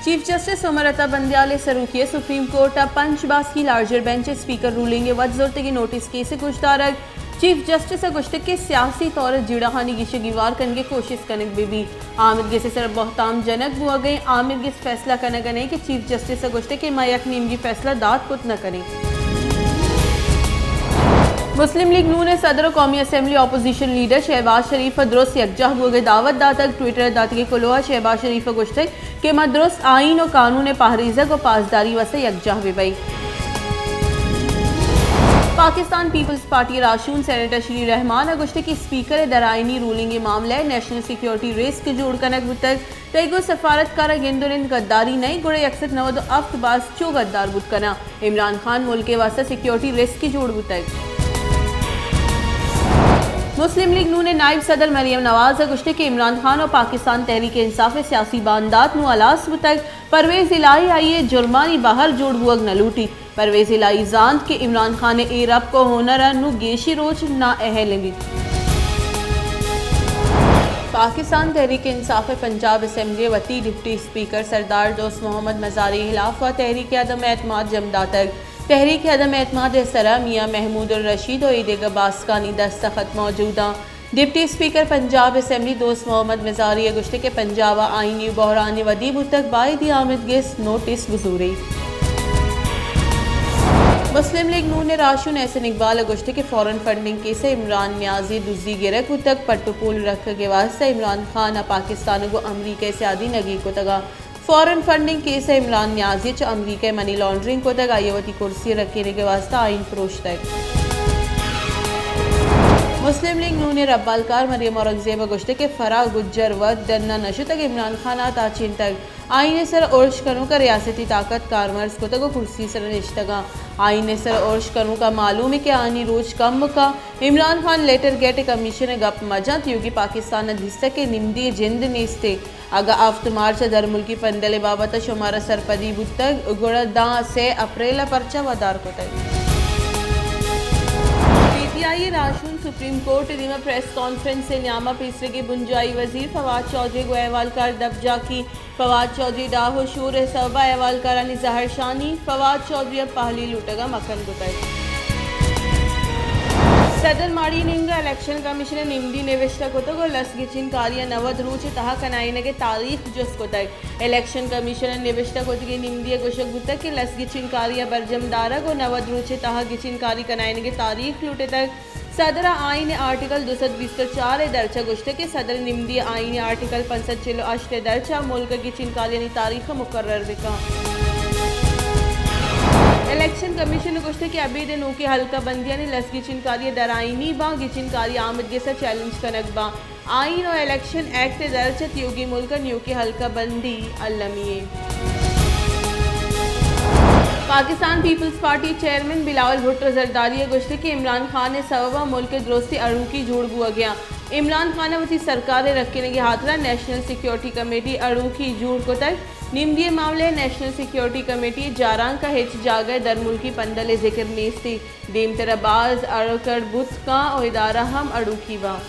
Chief justice Umar Ata Bandial सरूखिए supreme court पंचबास की larger bench speaker ruling वजरत की notice case गुश्तारक chief justice गुश्त के सियासी तौर जिड़ाहानी गिश गिवार करने की कोशिश कनक बेबी आमिर गिस सर बहुताम जनक बुआ गए आमिर गिस फैसला करने गने कि चीफ जस्टिस गुश्त के मयक नीम की फैसला दाद पुत न करें। मुस्लिम लीग नून सदर कौमी असम्बली अपोजिशन लीडर शहबाज शरीफ दुरुस्त यकजा हुए दावत दातक ट्विटर दातगी कुलोहा शहबाज शरीफ गुश्त के मदरुस्त आइन और कानून पहरीजा को पासदारी वसे यकजा हुई। पाकिस्तान पीपल्स पार्टी राशून सेनेटर श्री रहमान गुश्त की स्पीकर दराइनी रूलिंग मामले नेशनल सिक्योरिटी रिस्क जोड़ कनक बुतक तेगो सफारतकार गेंदुरिंद गद्दारी नई गुड़े अक्सर नवद अफ्त बास चो गद्दार बुत कना इमरान खान मुल्क के वास्ते सिक्योरिटी रिस्क की जोड़ बुतक। मुस्लिम लीग नून नायब सदर मरियम नवाज गुश्त के इमरान खान और पाकिस्तान तहरीक इंसाफ सियासी बानदात अलास बुतक परवेज इलाही आइए जुर्मानी बाहर जोड़ बुअग न लूटी परवेज इलाही जानत के इमरान खान ए रब को होनर नु गेशी रोज ना अहल पाकिस्तान तहरीक इंसाफ पंजाब असम्बली वती डिप्टी स्पीकर सरदार दोस्त मोहम्मद मजारी खिलाफ व तहरीक अदम एतमाद जमदातक तहरीक अदम एतमाद सरा मियाँ महमूद रशीद और ईद गबासकानी दस्तखत मौजूदा डिप्टी स्पीकर पंजाब असम्बली दोस्त मोहम्मद मजारी गुश्त के पंजाब आईनी बहरान वदी बुतक बायदी आमद गिस नोटिस वजूरी। मुस्लिम लीग नून राशून एहसन इकबाल गुश्त के foreign funding case Imran Niazi दुजी गिरक तक पट्टुपूल रख के वास्ते इमरान खान पाकिस्तान को अमरीका से आदि नगी को तगा foreign funding case Imran Niazi च अमरीका मनी लॉन्ड्रिंग को तक आयवती कुर्सी रखने के वास्ते आइन फरोश तक। मुस्लिम लीग नून रब्बालकार मरियम औरंगजेब गुश्त के फरा गुज्जर व दन्ना नशु तक इमरान खान ताचीन तक आईने सर ओर्श करूँ का रियासती ताकत कारमर्स को तक कुर्सी सर निश्तगा आईने सर ओर्श करूँ का मालूम है कि आनी रोज कम का इमरान खान लेटर गेट कमीशन गप मजत योगी पाकिस्तान धिस्तक के निमदी जिंद नेस्ते अगा आफ्त मार्च दर मुल्की पंदले बाबत शुमारा सरपदी बुतक गुड़ा दा से अप्रैल परचा वदार को तक। पीटीआई राशून सुप्रीम कोर्ट दिमा प्रेस कॉन्फ्रेंस से न्यामा पीसरे के बुंजाई वजीर फवाद चौधरी को अहवालकार दबजा की फवाद चौधरी डाहो शूर सबा अहवालकारानी जहर शानी फवाद चौधरी अब पहली लूटगा मकन गुतक। सदर माड़ी निंगा इलेक्शन कमीशन निम्दी निविष्टा को तो लसगिचिन कार्य नवद रूच तहा कनाइने के तारीख जुस को तक इलेक्शन कमीशन निविष्टा को निम्दी गुशक गुतक के लसगिचिन कार्य बरजमदारा को नवद रूच तहा गिचिन कार्य कनाइने के तारीख लूटे तक सदर आइन आर्टिकल 224 दर्चा गुश्त के सदर निम्दी आइन आर्टिकल 65 दर्चा मुल्क की चिनकारियानी तारीख मुकर्रर बिका। इलेक्शन कमीशन गुश्त के अभी दिन के हल्का बंदिया ने लसगी चिनकारी दराइनी बा गिचिनकारी आमद के साथ चैलेंज कनक बा आइन और इलेक्शन एक्ट दर्चत योगी मुल्क न्यू के हल्का बंदी अलमिए। Pakistan Peoples Party chairman Bilawal Bhutto Zardari गुश्त के इमरान खान ने सबबा मुल्क दोस्ती अड़ूकी जोड़ बुआ गया इमरान खान वती सरकार रखने के हाथरा नेशनल सिक्योरिटी कमेटी अड़ूकी जोड़ को तक निम्दिय मामले नेशनल सिक्योरिटी कमेटी जारांग का हिच जागर दर मुल्की पंदले जिक्र नेस्ती देम तरबाज अड़कड़ बुत का और इदारा हम अड़ूकी बा।